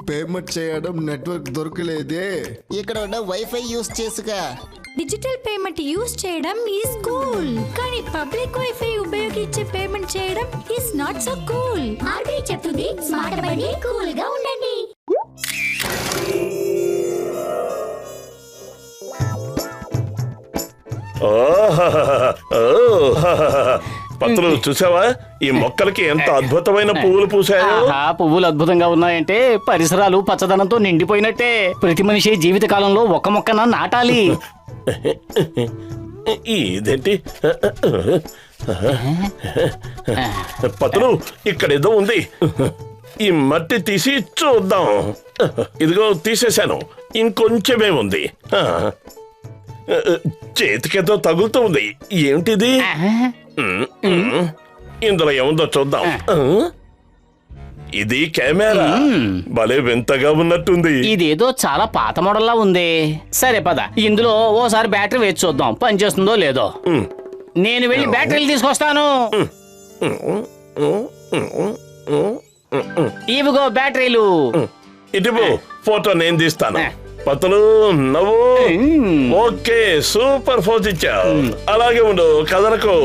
Payment చేయడం network దొరకలేదే. ఇక్కడ ఉన్న వైఫై యూజ్ చేసుగా. డిజిటల్ పేమెంట్ యూజ్ చేయడం ఈజ్ కూల్, కానీ పబ్లిక్ వైఫై ఉపయోగించి పేమెంట్ చేయడం is not so cool. RBI చెప్తుంది స్మార్ట్ అవ్వండి, కూల్ గా ఉండండి. పత్రులు చూసావా? ఈ మొక్కలకి ఎంత అద్భుతమైన పువ్వులు పూసాయో. పువ్వులు అద్భుతంగా ఉన్నాయంటే పరిసరాలు పచ్చదనంతో నిండిపోయినట్టే. ప్రతి మనిషి జీవిత కాలంలో ఒక మొక్కన నాటాలి. ఇదేంటి పత్రులు, ఇక్కడేదో ఉంది. ఈ మట్టి తీసి చూద్దాం. ఇదిగో తీసేశాను, ఇంకొంచెమే ఉంది. చేతికేదో తగులుతుంది. ఏమిటిది? ఇందులో ఏముందో చూద్దాం. ఇది కెమెరా. భలే వింతగా ఉన్నట్టుంది. ఇదేదో చాలా పాత మోడల్లా ఉంది. సరే పద, ఇందులో ఓసారి బ్యాటరీ వేసి చూద్దాం పనిచేస్తుందో లేదో. నేను వెళ్ళి బ్యాటరీలు తీసుకొస్తాను. ఇవిగో బ్యాటరీలు. ఇటు ఫోటో నేను తీస్తాను. పతులు నవ్వు. ఓకే, సూపర్ ఫోజ్ ఇచ్చావు. అలాగే ఉండు, కదలకు.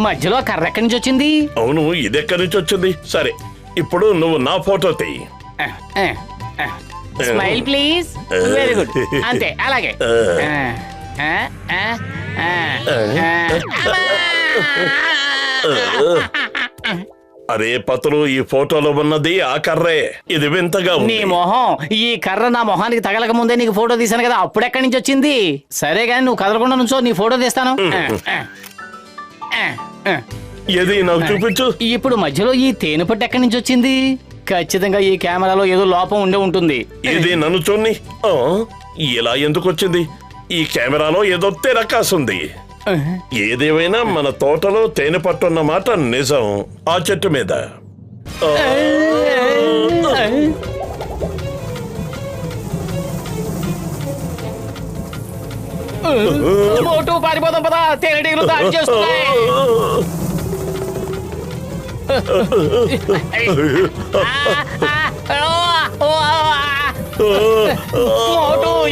మధ్యలో కర్ర ఎక్కడి నుంచి వచ్చింది? అవును, ఇది ఎక్కడి నుంచి వచ్చింది? సరే, ఇప్పుడు నువ్వు నా ఫోటో తీయి. Smile please. Very good. అంతే, అలాగే. అరే పతులు, ఈ ఫోటోలో ఉన్నది ఆ కర్రే. ఇది వింతగా ఉంది. నీ మొహం, ఈ కర్ర నా మొహానికి తగలక ముందే నీకు ఫోటో తీసాను కదా, అప్పుడు ఎక్కడి నుంచి వచ్చింది? సరే గాని నువ్వు కదలకుండా నుంచో, నీ ఫోటో తీస్తాను. ఏది నాకు చూపించు. ఇప్పుడు మధ్యలో ఈ తేనె పట్టు ఎక్కడి నుంచి వచ్చింది? ఖచ్చితంగా ఈ కెమెరాలో ఏదో లోపం ఉండే ఉంటుంది. ఇది నన్ను చూడండి. ఇలా ఎందుకు వచ్చింది? ఈ కెమెరాలో ఏదో తెరకాసుంది. ఏదేమైనా మన తోటలో తేనె పట్టున్న మాట నిజం. ఆ చెట్టు మీద. పారిపోదాం పదా, తేనెటీగలు దాడి చేస్తున్నాయి.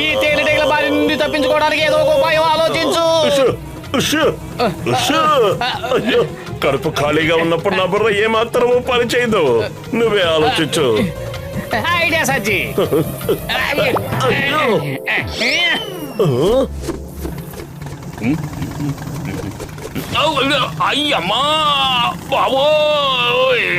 ఈ తేనెటీగల బారి నుండి తప్పించుకోవడానికి ఏదో ఒక ఉపాయం ఆలోచించు. కడుపు ఖాళీగా ఉన్నప్పుడు నా బుర్ర ఏమాత్రమూ పని చేయదు. నువ్వే ఆలోచించు. ఐడియా సజ్జి. అయ్యమ్మా బాబోయ్.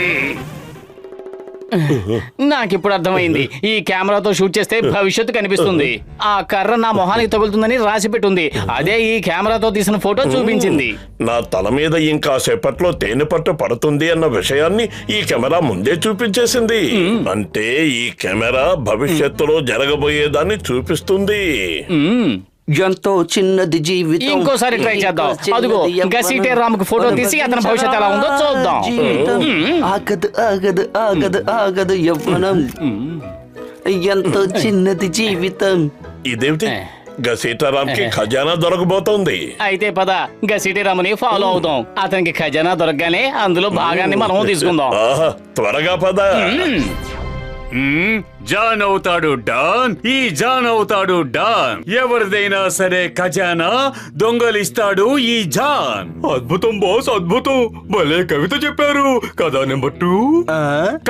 నాకిప్పుడు అర్థమైంది. ఈ కెమెరాతో షూట్ చేస్తే భవిష్యత్తు కనిపిస్తుంది. ఆ కర్ర నా మొహానికి తగులుతుందని రాసి పెట్టుంది. అదే ఈ కెమెరాతో తీసిన ఫోటో చూపించింది. నా తల మీద ఇంకా సేపట్లో తేనె పట్టు పడుతుంది అన్న విషయాన్ని ఈ కెమెరా ముందే చూపించేసింది. అంటే ఈ కెమెరా భవిష్యత్తులో జరగబోయేదాన్ని చూపిస్తుంది. ఎంతో చిన్నది జీవితం. ఇంకోసారి ట్రై చేద్దాం. అదిగో గసీటే రాముకు ఫోటో తీసి అతని భవిష్యత్తు ఎలా ఉందో చూద్దాం. ఆగదు ఆగదు ఆగదు ఆగదు యవ్వనం. ఎంతో చిన్నది జీవితం. ఇదేమిటి? గసీటారాంకి ఖజానా దొరకబోతోంది. అయితే పద, గసీటే రాముని ఫాలో అవుదాం. అతనికి ఖజానా దొరకగానే అందులో భాగాన్ని మనం తీసుకుందాం. త్వరగా పద. జాన్ అవుతాడు డాన్. ఈ జాన్ అవుతాడు డాన్. ఎవరిదైనా సరే ఖజానా దొంగలిస్తాడు ఈ జాన్. అద్భుతం బాస్, అద్భుతం. భలే కవిత చెప్పారు. కథ నెంబర్ 2.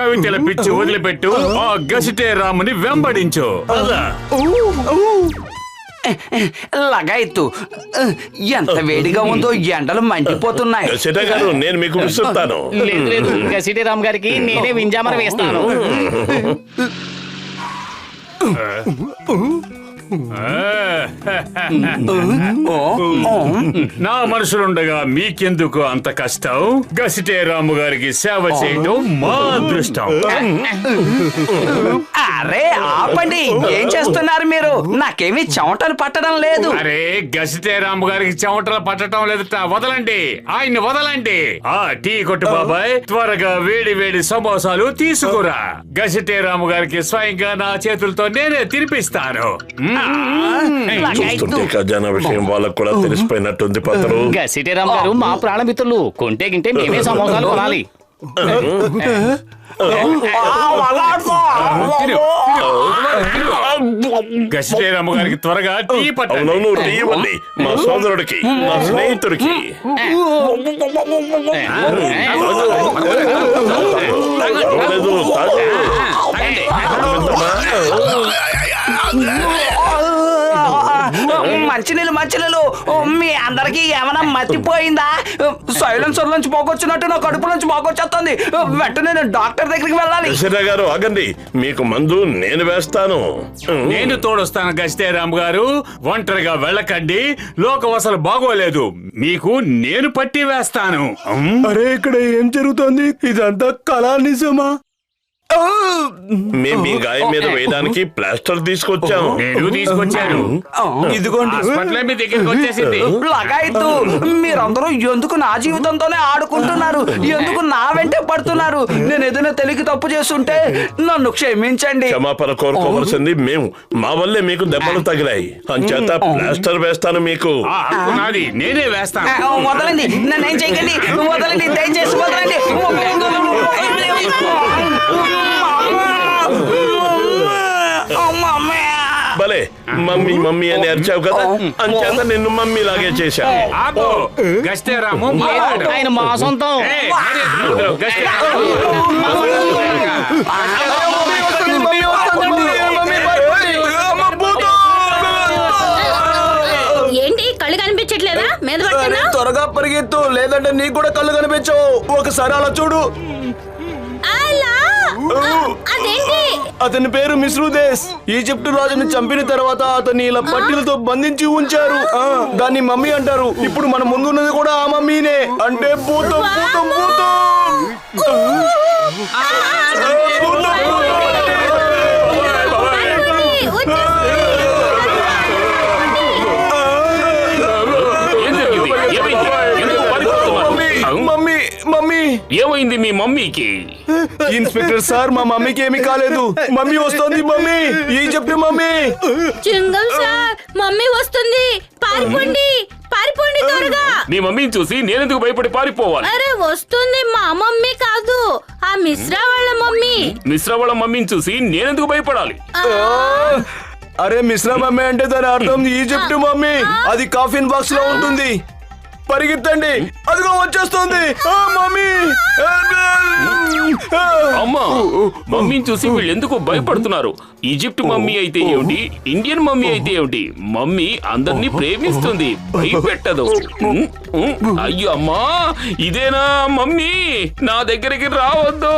కవితల పిచ్చి వదిలిపెట్టు, ఆ గసిటే రాముని వెంబడించు. లగాయత్తు. ఎంత వేడిగా ఉందో, ఎండలు మండిపోతున్నాయి. గసిటే గారు, నేను మీకు విసురుతాను. లేదు లేదు, గసీటే రామ్ గారికి నేనే వింజామర వేస్తాను. నా మనుషులుండగా మీకెందుకు అంత కష్టం? గసిటే రాము గారికి సేవ చేయడం మా అదృష్టం. అరే ఆపండి, ఏం చేస్తున్నారు మీరు? నాకేమీ చెమటలు పట్టడం లేదు. అరే గసిటే రాము గారికి చెమటలు పట్టడం లేదుట. వదలండి, ఆయన్ని వదలండి. ఆ టీ కొట్టు బాబాయ్, త్వరగా వేడి వేడి సమోసాలు తీసుకురా. గసిటే రాము గారికి స్వయంగా నా చేతులతో నేనే తినిపిస్తాను. చూస్తుంటే ఖజానా విషయం వాళ్ళకు కూడా తెలిసిపోయినట్టుంది పత్రు. గసిటీరామ్ గారు మా ప్రాణమిత్రులు. కొంటే గింటే మేమే సమోసాలు కొనాలి. గసిటీరామ్ గారికి త్వరగా టీ పట్టండి. అవునవును, టీ ఇవ్వండి మా సోదరుడికి, మా స్నేహితుడికి. లేదు, తాగు. మంచినీళ్ళు మీ అందరికి ఏమైనా మతిపోయిందా? సైలెన్సర్ నుంచి పోకొచ్చినట్టు నా కడుపు నుంచి పోకొచ్చేస్తుంది. వెంటనే నేను డాక్టర్ దగ్గరికి వెళ్ళాలి. దశరథ గారు ఆగండి, మీకు మందు నేను వేస్తాను. నేను తోడొస్తాను గసిటీరామ్ గారు. ఒంటరిగా వెళ్ళకండి, లోకం అసలు బాగోలేదు. మీకు నేను పట్టి వేస్తాను. అరే ఇక్కడ ఏం జరుగుతోంది? ఇదంతా కళా నిజమా? మేము మీ గాయం మీద వేయడానికి ప్లాస్టర్ తీసుకొచ్చాము. నేను తీసుకొచ్చాను. ఇదిగోండి. హాస్పిటల్ మీ దగ్గరికి వచ్చేసింది. లగాయత్తు, మీరందరూ ఎందుకు నా జీవితంతోనే ఆడుకుంటున్నారు? ఎందుకు నా వెంటే పడుతున్నారు? నేను ఏదైనా తెలియక తప్పు చేస్తుంటే నన్ను క్షమించండి. క్షమాపణ కోరుకోవలసింది మేము. మా వల్లే మీకు దెబ్బలు తగిలాయి. అంచేత ప్లాస్టర్ వేస్తాను మీకు. ఆ హక్కు నాది, నేనే వేస్తాను. వదలండి, నన్నేం చేయకండి. వదలండి, దయచేసి వదలండి. భలే మమ్మీ మమ్మీ అని అరిచావు కదా, అంచేత నిన్ను మమ్మీ లాగే చేశాను. ఆపు, గసిటీరాము మాట్లాడు. ఆయన మా సొంతం. ఏయ్, మర్యాద వదలు, గసిటీరాము. ఏంటి కళ్ళు కనిపించట్లేదా? మీద పడుతున్నా? త్వరగా పరిగెత్తు, లేదంటే నీకు కూడా కళ్ళు కనిపించవు. ఒకసారి అలా చూడు. అదేంటి? అతని పేరు మిస్రుదేశ్. ఈజిప్ట్ రాజుని చంపిన తర్వాత అతన్ని ఇలా పట్టీలతో బంధించి ఉంచారు. దాన్ని మమ్మీ అంటారు. ఇప్పుడు మన ముందున్నది కూడా ఆ మమ్మీనే, అంటే భూతం భూతం భూతం. మమ్మీ మమ్మీ ఏమైంది మీ మమ్మీకి? ఇన్స్పెక్టర్ సార్, మా మమ్మీకి ఏమీ కాలేదు. మమ్మీ వస్తుంది. Mummy, Egypt mummy. చింగం sir, mummy వస్తుంది. పారిపోండి, పారిపోండి త్వరగా. మీ మమ్మీని చూసి నేనెందుకు భయపడి పారిపోవాలి? అరే వస్తుంది, మా మమ్మీ కాదు, ఆ మిశ్రా వాళ్ళ మమ్మీ. మిశ్రా వాళ్ళ మమ్మీని చూసి నేనెందుకు భయపడాలి? అరే మిశ్రా మమ్మీ అంటే దాని అర్థం ఈజిప్ట్ మమ్మీ. అది కాఫిన్ బాక్స్ లో ఉంటుంది. పరిగెత్తండి, అదిగో వచ్చేస్తుంది మమ్మీ. అమ్మా, మమ్మీని చూసి వీళ్ళు ఎందుకు భయపడుతున్నారు? ఈజిప్ట్ మమ్మీ అయితే ఏమిటి, ఇండియన్ మమ్మీ అయితే ఏమిటి, మమ్మీ అందరినీ ప్రేమిస్తుంది, భయపెట్టదు. అయ్యో అమ్మా, ఇదేనా మమ్మీ? నా దగ్గరికి రావద్దు,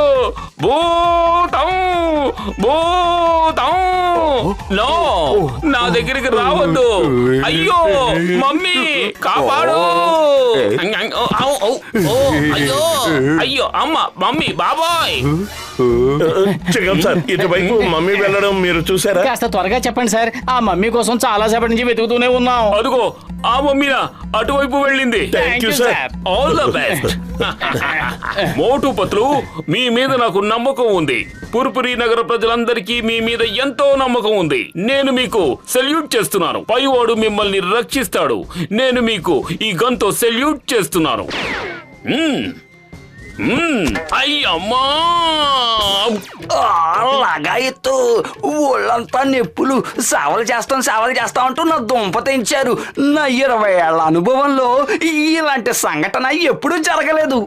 భూతం భూతం. నో, నా దగ్గరికి రావద్దు. అయ్యో మమ్మీ, కాపాడు. అయ్యో అయ్యో అమ్మ, మమ్మీ, బాబాయ్. చిగం సార్, ఇటువైపు మమ్మీ వెళ్ళడం మీరు చూసారా? కాస్త త్వరగా చెప్పండి సార్, ఆ మమ్మీ కోసం చాలా సేపటి నుంచి వెతుకుతూనే ఉన్నాం. అదుగో ఆ మమ్మీనా అటువైపు వెళ్ళింది. Thank you sir. All the best. Motu Patlu, మీ మీద నాకు నమ్మకం ఉంది. పుర్పురి నగర ప్రజలందరికీ మీ మీద ఎంతో నమ్మకం ఉంది. నేను మీకు సెల్యూట్ చేస్తున్నాను. పైవాడు మిమ్మల్ని రక్షిస్తాడు. నేను మీకు ఈ గన్తో సెల్యూట్ చేస్తున్నాను. అయ్యమ్మా, లగాయత్తు, ఒళ్ళంతా నెప్పులు. సేవలు చేస్తాం అంటూ నా దుంప తెంచారు. నా 20 ఏళ్ల అనుభవంలో ఇలాంటి సంఘటన ఎప్పుడూ జరగలేదు.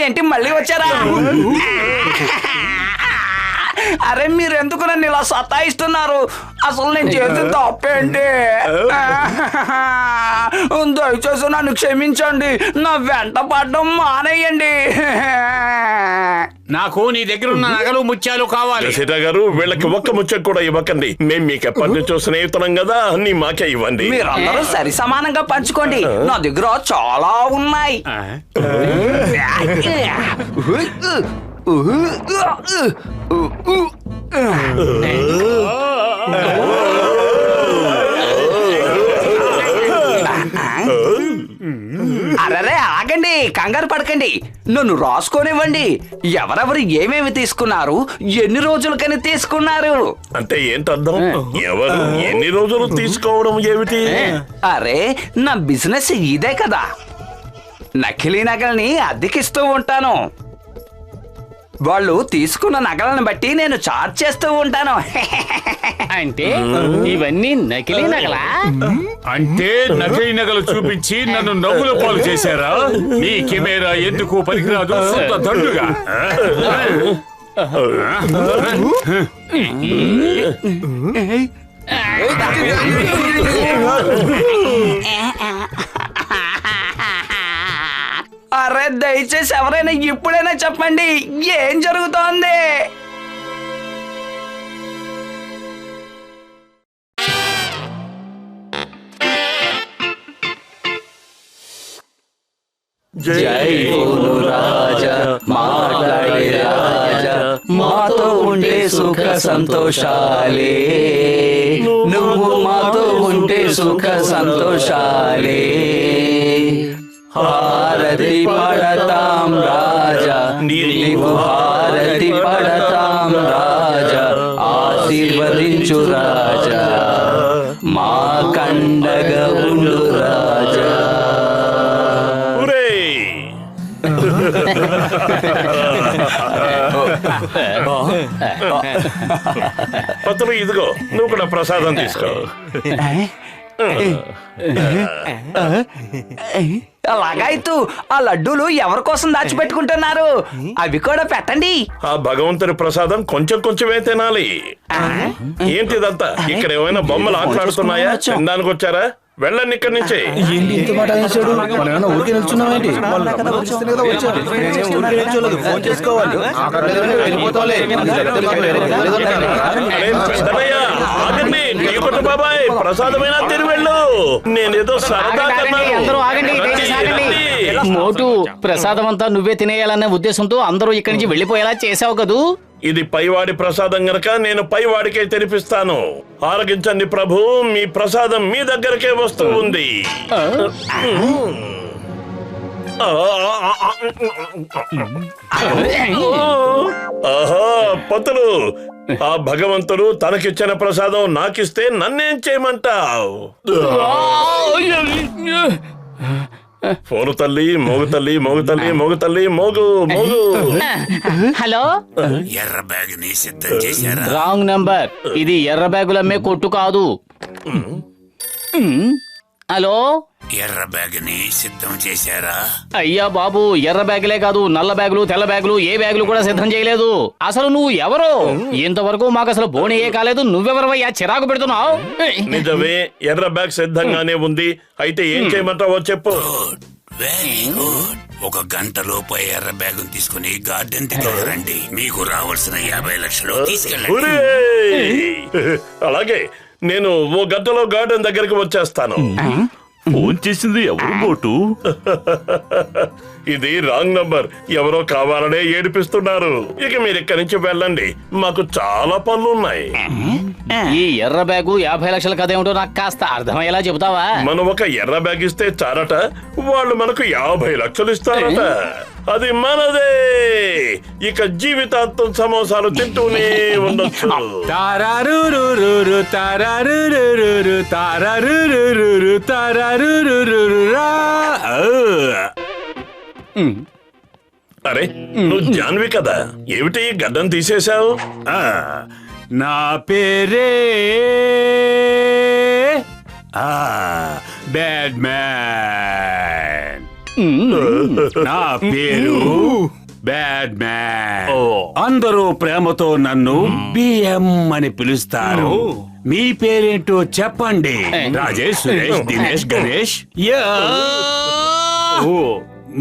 ఏంటి మళ్ళీ వచ్చారా? అరే మీరు ఎందుకు నన్ను ఇలా సతాయిస్తున్నారు? అసలు నేను చేసిన తప్పేంటి? దయచేసి నన్ను క్షమించండి, నా వెంట పడడం మానేయండి. నాకు నీ దగ్గర ఉన్న నగలు ముత్యాలు కావాలి. సీతా గారు, వీళ్ళకి ఒక్క ముచ్చట కూడా ఇవ్వకండి. మేము మీకు ఎప్పటి నుంచో స్నేహితులం కదా, అన్ని మాకే ఇవ్వండి. మీరందరూ సరి సమానంగా పంచుకోండి, నా దగ్గర చాలా ఉన్నాయి. అరే ఆగండి, కంగారు పడకండి, నన్ను రాసుకోనివ్వండి. ఎవరెవరు ఏమేమి తీసుకున్నారు, ఎన్ని రోజులకని తీసుకున్నారు? అంటే ఏంటర్థం? ఎవరు ఎన్ని రోజులు తీసుకోవడం ఏమిటి? అరే, నా బిజినెస్ ఇదే కదా. నకిలీ నగల్ని అద్దెకిస్తూ ఉంటాను. వాళ్ళు తీసుకున్న నగలను బట్టి నేను చార్జ్ చేస్తూ ఉంటాను. అంటే ఇవన్నీ నకిలీ నగలా? అంటే నకిలీ నగలు చూపించి నన్ను నవ్వుల పాలు చేశారా? మీ కెమెరా ఎందుకు పనికిరాదు, సొంత దండుగా. అరే, దయచేసి ఎవరైనా ఇప్పుడైనా చెప్పండి, ఏం జరుగుతోంది? జై బోలో రాజా, మాట్లాడే రాజా, మాతో ఉండే సుఖ సంతోషాలే, నువ్వు మాతో ఉంటే సుఖ సంతోషాలే. హారతి పడతాం రాజా, నీకు హారతి పడతాం రాజా, ఆశీర్వదించు రాజా, మా కండగా ఉండు రాజా. పత్రులు ఇదిగో, నువ్వు కూడా ప్రసాదం తీసుకో. అలాగైతూ ఆ లడ్డూలు ఎవరి కోసం దాచిపెట్టుకుంటున్నారు? అవి కూడా పెట్టండి. ఆ భగవంతుని ప్రసాదం కొంచెం కొంచెమే తినాలి. ఏంటిదంతా? ఇక్కడ ఏమైనా బొమ్మలు ఆటలాడుతున్నాయా? తినడానికి వచ్చారా? వెళ్ళండి ఇక్కడి నుంచి. ఏంటి ఇంత మాట అనేసాడు? మనం ఏమైనా ఊరికే నిల్చున్నామేంటి? ఫోన్ చేసుకోవాలి. అరే పెద్దనయ్యా, ఆగండి. నీకొట్టు బాబాయ్, ప్రసాదమైనా తిని వెళ్ళు. నేనేదో సరదా ఆగండి, అందరూ ఆగండి, దయచేసి ఆగండి. మోటు, ప్రసాదం అంతా నువ్వే తినేయాలనే ఉద్దేశంతో అందరూ ఇక్కడి నుంచి వెళ్ళిపోయేలా చేసావు కదూ. ఇది పైవాడి ప్రసాదం గనక నేను పైవాడికే తెరిపిస్తాను. ఆరగించండి ప్రభు, మీ ప్రసాదం మీ దగ్గరకే వస్తూ ఉంది. ఆహా, పతులు, ఆ భగవంతుడు తనకిచ్చిన ప్రసాదం నాకిస్తే నన్నేం చేయమంటావు? ఫోను తల్లి, మోగు తల్లి, మోగు తల్లి, మోగు తల్లి, మోగు మోగు. హలో, ఎర్ర బ్యాగ్ ని సిద్ధం చేశారా? Wrong number. ఇది ఎర్ర బ్యాగులు అమ్మే కొట్టు కాదు. హలో, ఎర్ర బ్యాగ్ ని సిద్ధం చేశారా? అయ్యా బాబు, ఎర్ర బ్యాగులే కాదు, నల్ల బ్యాగులు, తెల్ల బ్యాగులు, ఏ బ్యాగులు కూడా సిద్ధం చేయలేదు. అసలు నువ్వు ఎవరు? ఇంతవరకు మాకు అసలు బోనియే కాలేదు. నువ్వెవరవయ్యా చిరాకు పెడుతున్నావు? నిజమే, ఎర్ర బ్యాగ్ సిద్ధంగానే ఉంది. అయితే ఏం చేయమంటావో చెప్పు. Very good. ఒక గంట లోపు ఎర్ర బ్యాగ్ తీసుకుని గార్డెన్ దగ్గర రండి. మీకు రావాల్సిన 50 లక్షలు తీసుకెళ్ళండి. ఒరేయ్! అలాగే, నేను ఓ గంటలో గార్డెన్ దగ్గరికి వచ్చేస్తాను. ఫోన్ చేసింది ఎవరు బోటు? ఇది రాంగ్ నంబర్. ఎవరో కావాలనే ఏడిపిస్తున్నారు. ఇక మీరు ఇక్కడి నుంచి వెళ్ళండి, మాకు చాలా పనులున్నాయి. ఈ ఎర్ర బ్యాగు 50 లక్షల కథ ఏమిటో నాకు కాస్త అర్థమయ్యేలా చెబుతావా? మనం ఒక ఎర్ర బ్యాగ్ ఇస్తే చాలట, వాళ్ళు మనకు 50 లక్షలు ఇస్తారట. అది మనదే. ఇక జీవితాంతం సమోసాలు తింటూనే ఉండొచ్చు. అరే, నువ్వు జాన్వి కదా, ఏమిటి గడ్డం తీసేశావు? నా పేరే బ్యాడ్ మ్యాన్. నా పేరు బ్యాడ్ మ్యాన్. అందరూ ప్రేమతో నన్ను బిఎం అని పిలుస్తారు. మీ పేరేంటో చెప్పండి. రాజేష్, సురేష్, దినేష్, గణేష్,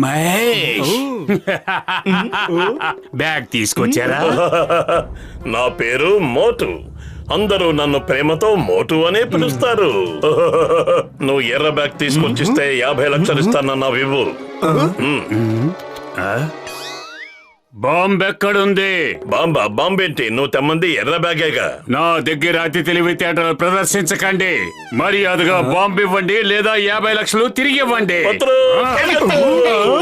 మహేష్. బ్యాగ్ తీసుకొచ్చారా? నా పేరు మోటు. అందరూ నన్ను ప్రేమతో మోటు అనే పిలుస్తారు. నువ్వు ఎర్ర బ్యాగ్ తీసుకొచ్చిస్తే 50 లక్షలు ఇస్తానన్నా వివ్వు. బాంబ్ ఎక్కడుంది? బాంబేంటి? నువ్వు తెమ్మంది ఎర్ర బ్యాగేగా. నా దగ్గర అతి తెలివితేటలు ప్రదర్శించకండి. మర్యాదగా బాంబు ఇవ్వండి, లేదా 50 లక్షలు తిరిగి ఇవ్వండి.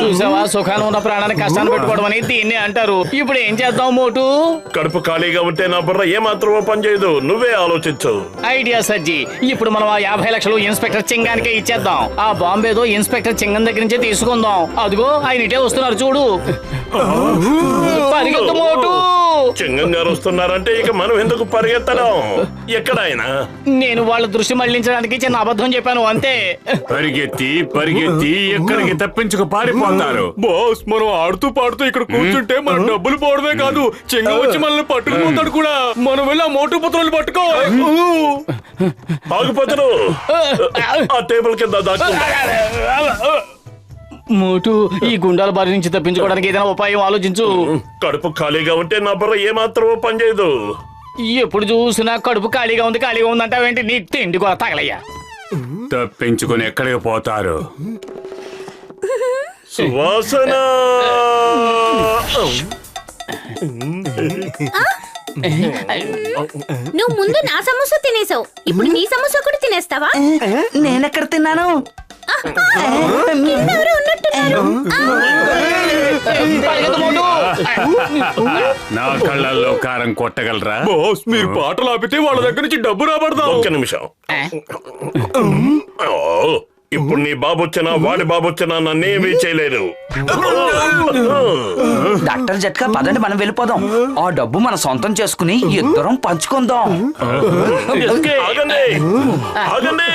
చూసావా, సుఖాలు ఉన్న ప్రాణాన్ని కష్టాన్ని పెట్టుకోవడం అని దీన్ని అంటారు. ఇప్పుడు ఏం చేద్దాం మోటు? కడుపు ఖాళీగా ఉంటే నా బుర్ర ఏమాత్రమో పనిచేయదు. నువ్వే ఆలోచించు. ఐడియా సజ్జి. ఇప్పుడు మనం ఆ 50 లక్షలు ఇన్స్పెక్టర్ చింగానికే ఇచ్చేద్దాం. ఆ బాంబేదో ఇన్స్పెక్టర్ చింగన్ దగ్గర నుంచే తీసుకుందాం. అదిగో ఆయన ఇటే వస్తున్నారు చూడు. పరిగెత్తు మోటు. చింగం గారు వస్తున్నారంటే ఇక మనం ఎందుకు పరిగెత్తడం? ఎక్కడ ఆయన? నేను వాళ్ళ దృష్టి మళ్లించడానికి చిన్న అబద్ధం చెప్పాను అంతే. పరిగెత్తి పరిగెత్తి ఎక్కడికి తప్పించుకు పారిపోతారు. బాస్, మనం ఆడుతూ పాడుతూ ఇక్కడ కూర్చుంటే మన డబ్బులు పోవడమే కాదు, చెంగ వచ్చి మనల్ని పట్టుకుపోతాడు కూడా. మనం వెళ్ళి ఆ మోటు పుత్రులు పట్టుకో. ఆగిపోతారు. ఆ టేబుల్ కింద దాక్కుంటా. మోటు, ఈ గుండాల బారి నుంచి తప్పించుకోవడానికి ఏదైనా ఉపాయం ఆలోచించు. కడుపు ఖాళీగా ఉంటే నా బుర్ర ఏమాత్రమో పనిచేయదు. ఎప్పుడు చూసినా కడుపు ఖాళీగా ఉంది అంటావేంటి? నీ తిండి కూడా తగలయ్యా. తప్పించుకుని ఎక్కడికి పోతారు? సువాసన. నువ్వు ముందు నా సమోసా తినేసావు, ఇప్పుడు నీ సమోసా కూడా తినేస్తావా? నేనెక్కడ తిన్నాను? ఎవరు ఉన్నట్టున్నారు. నా కళ్ళల్లో కారం కొట్టగలరా? బాస్, మీరు పాటలు ఆపితే వాళ్ళ దగ్గర నుంచి డబ్బు రాబడదాం. ఒక్క నిమిషం. ఇప్పుడు నీ బాబు వచ్చినా వాడి బాబు వచ్చినా నన్నేమీ చేయలేరు. డాక్టర్ జట్కా, పదండి మనం వెళ్ళిపోదాం. ఆ డబ్బు మన సొంతం చేసుకుని ఇద్దరం పంచుకుందాం. ఆగండి, ఆగండి.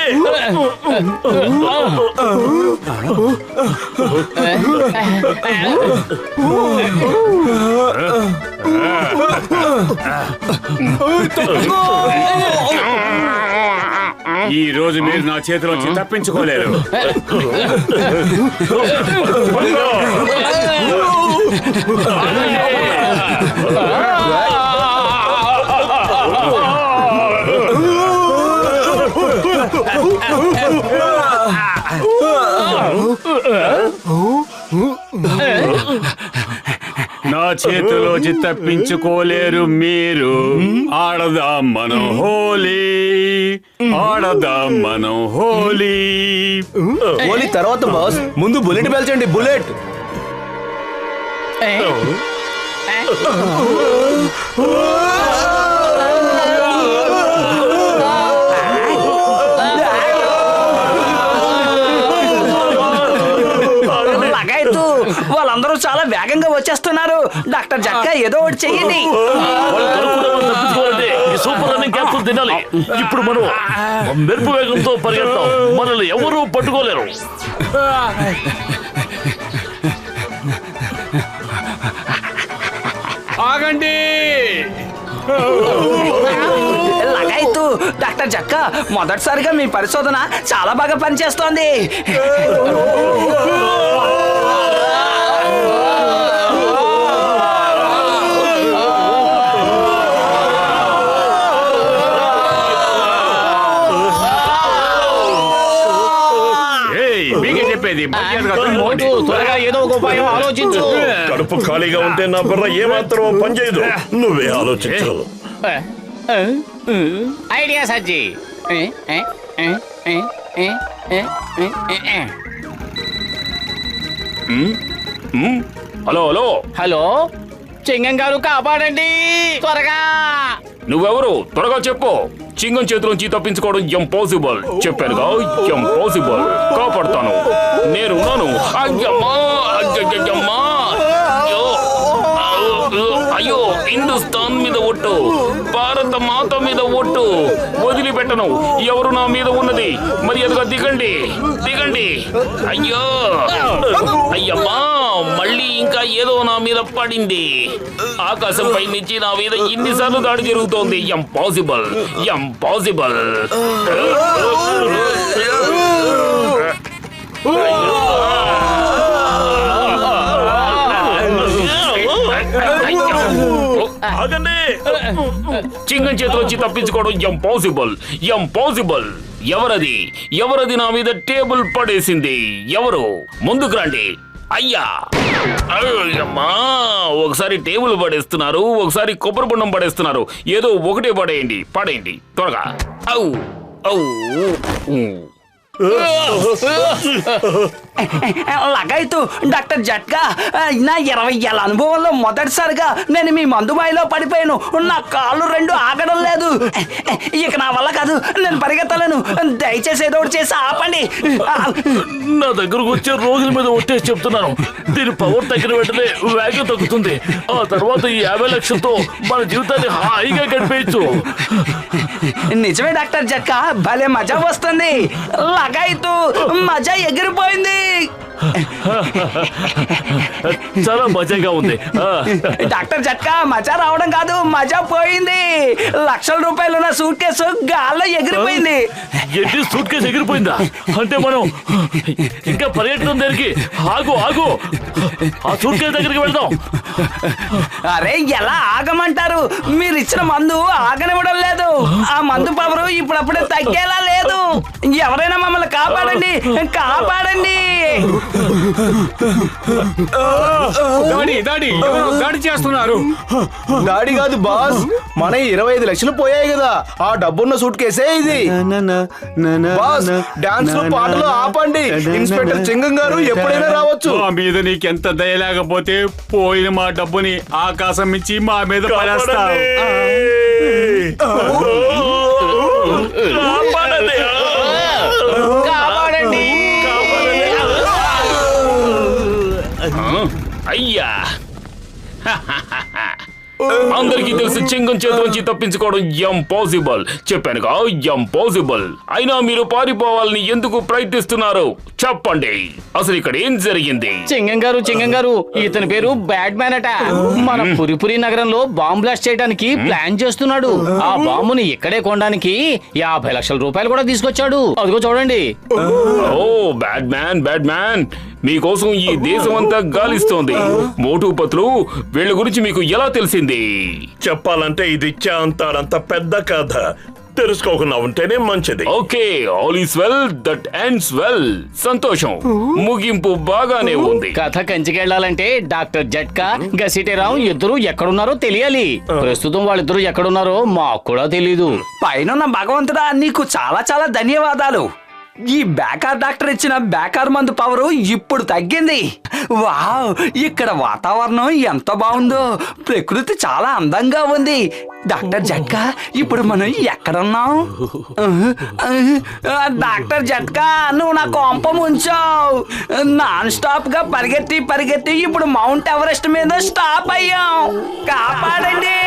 ఈ రోజు మీరు నా చేతిలోంచి తప్పించుకోలేరు. నా చేతిలోంచి తప్పించుకోలేరు మీరు. ఆడదాం మనం హోలీ, ఆడదాం మనం హోలీ. హోలీ తర్వాత బాస్, ముందు బుల్లెట్ పేల్చండి. బుల్లెట్. వాళ్ళందరూ చాలా వేగంగా వచ్చేస్తున్నారు. డాక్టర్ జట్కా, ఏదో ఒకటి చెయ్యండి. సూపర్ రన్నింగ్ క్యాప్సూల్ తినాలి. ఇప్పుడు మనం మెరుపు వేగంతో పరిగెత్తాం. మనల్ని ఎవరూ పట్టుకోలేరు. ఆగండి. లగాయతు, డాక్టర్ జట్కా, మొదటిసారిగా మీ పరిశోధన చాలా బాగా పనిచేస్తోంది. చెప్పేది త్వరగా ఏదో ఒక ఉపాయం ఆలోచించు. కడుపు ఖాళీగా ఉంటే నా బుర్ర ఏమాత్రమో పనిచేయదు. నువ్వే ఆలోచించు. ఐడియా సజ్జి. హలో హలో హలో, చింగం గారు కాపాడండి త్వరగా. నువ్వెవరు? త్వరగా చెప్పు. చింగం చేతిలోంచి తప్పించుకోవడం ఇంపాసిబుల్. చెప్పానుగా, ఇంపాసిబుల్. కాపాడుతాను, నేనున్నాను. అయ్యో, హిందుస్థాన్ మీద ఒట్టు, భారత మాత మీద ఒట్టు, వదిలిపెట్టను. ఎవరు నా మీద ఉన్నది? మర్యాదగా దిగండి, దిగండి. అయ్యో, అయ్యమ్మా, మళ్ళీ ఇంకా ఏదో నా మీద పడింది. ఆకాశంపై నుంచి నా మీద ఇన్నిసార్లు దాడి జరుగుతోంది. Impossible, impossible. ఆగండి. చింగం చేతిలోంచి తప్పించుకోవడం ఇంపాసిబుల్, ఇంపాసిబుల్. ఎవరది? ఎవరది నా మీద టేబుల్ పడేసింది? ఎవరు? ముందుకు రండి. అయ్యా అమ్మా, ఒకసారి టేబుల్ పడేస్తున్నారు, ఒకసారి కొబ్బరి బొండం పడేస్తున్నారు. ఏదో ఒకటే పడేయండి త్వరగా. ఔ ఔ లగాయితూ డాక్టర్ జట్కా, నా 20 ఏళ్ళ అనుభవంలో మొదటిసారిగా నేను మీ మందుబాయిలో పడిపోయాను. నా కాళ్ళు 2 ఆగడం లేదు. ఇక నా వల్ల కాదు, నేను పరిగెత్తలేను. దయచేసి ఏదో ఒకటి చేసి ఆపండి. నా దగ్గరకు వచ్చే రోజుల మీద ఒట్టేసి చెప్తున్నాను, దీని పవర్ తగ్గిన వెంటనే వేగం తగ్గుతుంది. ఆ తర్వాత ఈ 50 లక్షలతో మన జీవితాన్ని హాయిగా గడిపేయచ్చు. నిజమే డాక్టర్ జట్కా, భలే మజా వస్తుంది. లగాయితూ మజా ఎగిరిపోయింది. చాలా మజాగా ఉంది. డాక్టర్ జట్కా, మజా రావడం కాదు, మజా పోయింది. లక్షల రూపాయలు నా సూట్ కేసు గాల్లో ఎగిరిపోయింది. ఏంటి సూట్ కేసు ఎగిరిపోయిందా? అంటే మనం ఇంకా పర్యటన దగ్గరికి ఆగు ఆ సూట్ కేసు దగ్గరికి వెళ్దాం. అరే ఎలా ఆగమంటారు? మీరు ఇచ్చిన మందు ఆగనివ్వడం లేదు. ఆ మందు పవరు ఇప్పుడప్పుడే తగ్గేలా లేదు. ఎవరైనా మమ్మల్ని కాపాడండి. దాడి చేస్తున్నారు. దాడి కాదు బాస్, మన 25 లక్షలు పోయాయి కదా, ఆ డబ్బున్న సూట్ కేసే ఇది. బాస్, డాన్స్ పాటలు ఆపండి. ఇన్స్పెక్టర్ చింగం గారు ఎప్పుడైనా రావచ్చు. మా మీద నీకెంత దయ లేకపోతే పోయిన మా డబ్బుని ఆకాశం మించి మా మీద పడేస్తావు. అయ్యా అందరికీ తెలుసు, చింగం చేతిలోంచి తప్పించుకోవడం ఇంపాసిబుల్. చెప్పానుగా, ఇంపాసిబుల్. అయినా మీరు పారిపోవాలని ఎందుకు ప్రయత్నిస్తున్నారు? చెప్పండి, అసలు ఇక్కడ ఏం జరిగింది? చింగం గారు, ఇతని పేరు బ్యాడ్ మ్యాన్ అట. మన పురిపురి నగరంలో బాంబ్ బ్లాస్ట్ చేయడానికి ప్లాన్ చేస్తున్నాడు. ఆ బాంబుని ఇక్కడే కొనడానికి 50 లక్షల రూపాయలు కూడా తీసుకొచ్చాడు. అదిగో చూడండి. ఓ బ్యాడ్ మ్యాన్, మీకోసం ఈ దేశం అంతా గాలిస్తోంది. మోటు పత్లు, వీళ్ళ గురించి మీకు ఎలా తెలిసింది? చెప్పాలంటే ఇది అంత పెద్ద కథ, తెలుసుకోకుండా ఉంటేనే మంచిది. Okay, all is well that ends well. సంతోషం, ముగింపు బాగానే ఉంది. కథ కంచికెళ్లాలంటే డాక్టర్ జట్కా, గసిటేరావు ఇద్దరు ఎక్కడున్నారో తెలియాలి. ప్రస్తుతం వాళ్ళిద్దరు ఎక్కడున్నారో మాకు కూడా తెలీదు. పైన భగవంతుడా, నీకు చాలా చాలా ధన్యవాదాలు. ఈ బేకార్ డాక్టర్ ఇచ్చిన బేకార్ మందు పవరు ఇప్పుడు తగ్గింది. వావ్, ఇక్కడ వాతావరణం ఎంత బాగుందో. ప్రకృతి చాలా అందంగా ఉంది. డాక్టర్ జట్కా, ఇప్పుడు మనం ఎక్కడున్నాం? డాక్టర్ జట్కా, నువ్వు నా కొంప ముంచావు. నాన్ స్టాప్ గా పరిగెత్తి ఇప్పుడు మౌంట్ ఎవరెస్ట్ మీద స్టాప్ అయ్యాం. కాపాడండి.